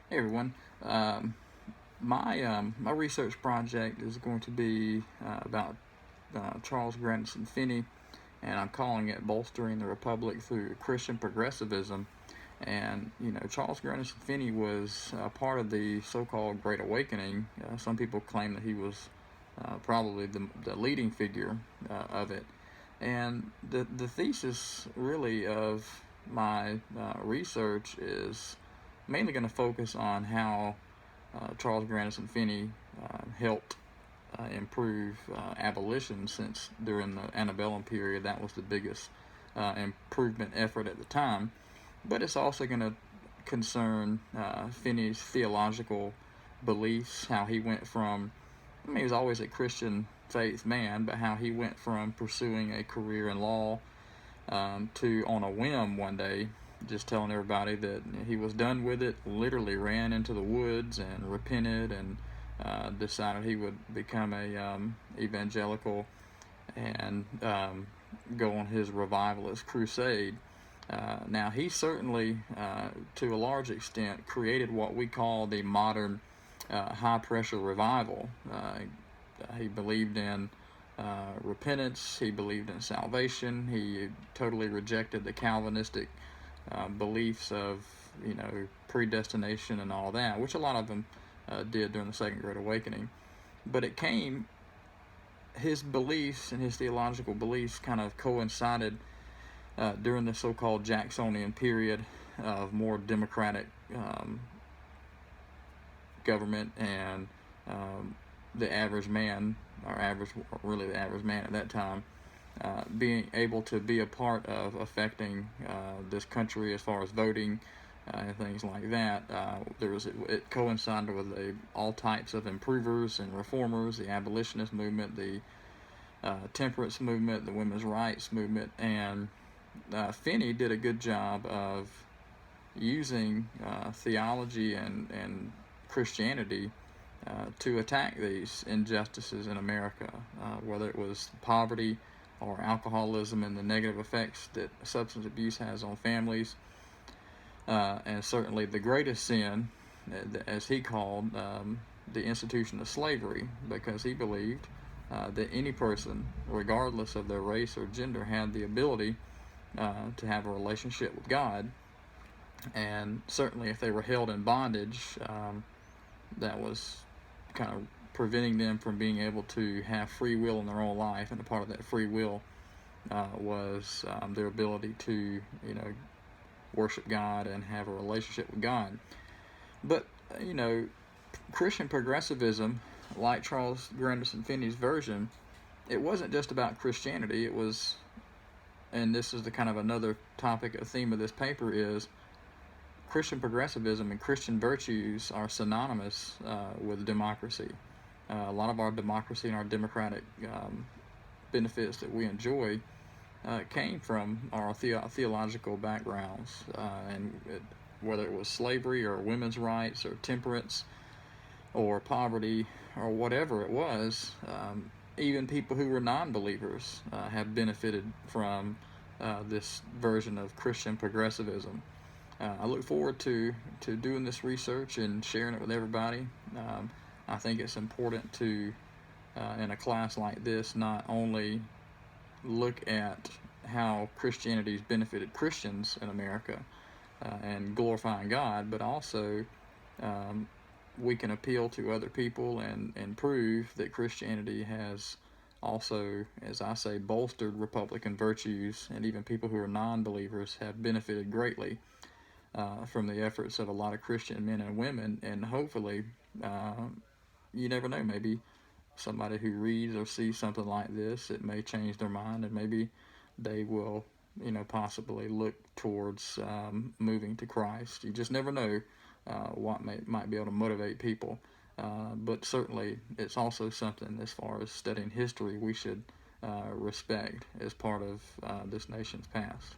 Hey everyone. Um, my research project is going to be about Charles Grandison Finney, and I'm calling it "Bolstering the Republic Through Christian Progressivism." And Charles Grandison Finney was part of the so-called Great Awakening. Some people claim that he was probably the leading figure of it. And the thesis really of my research is mainly going to focus on how Charles Grandison Finney helped improve abolition, since during the antebellum period that was the biggest improvement effort at the time. But it's also going to concern Finney's theological beliefs, how he went from, I mean, he was always a Christian faith man, but how he went from pursuing a career in law to, on a whim one day, just telling everybody that he was done with it, literally ran into the woods and repented and decided he would become a evangelical and go on his revivalist crusade. Now, he certainly, to a large extent, created what we call the modern high pressure revival. He believed in repentance, he believed in salvation, he totally rejected the Calvinistic beliefs of, predestination and all that, which a lot of them did during the Second Great Awakening. But his beliefs and his theological beliefs kind of coincided during the so-called Jacksonian period of more democratic government, and the average man, really the average man at that time, being able to be a part of affecting this country as far as voting and things like that. It coincided with all types of improvers and reformers, the abolitionist movement, the temperance movement, the women's rights movement, and Finney did a good job of using theology and Christianity to attack these injustices in America, whether it was poverty or alcoholism and the negative effects that substance abuse has on families, and certainly the greatest sin, as he called the institution of slavery, because he believed that any person, regardless of their race or gender, had the ability to have a relationship with God. And certainly, if they were held in bondage, that was kind of preventing them from being able to have free will in their own life. And a part of that free will was their ability to, worship God and have a relationship with God. But, Christian progressivism, like Charles Grandison Finney's version, it wasn't just about Christianity. It was, and this is the kind of another topic, a theme of this paper is, Christian progressivism and Christian virtues are synonymous with democracy. A lot of our democracy and our democratic benefits that we enjoy came from our theological backgrounds, whether it was slavery or women's rights or temperance or poverty or whatever it was. Even people who were non-believers have benefited from this version of Christian progressivism. I look forward to doing this research and sharing it with everybody. I think it's important to, in a class like this, not only look at how Christianity's benefited Christians in America and glorifying God, but also we can appeal to other people and prove that Christianity has also, as I say, bolstered Republican virtues, and even people who are non-believers have benefited greatly from the efforts of a lot of Christian men and women. And hopefully, you never know, maybe somebody who reads or sees something like this, it may change their mind, and maybe they will, possibly look towards moving to Christ. You just never know what might be able to motivate people. But certainly, it's also something, as far as studying history, we should respect as part of this nation's past.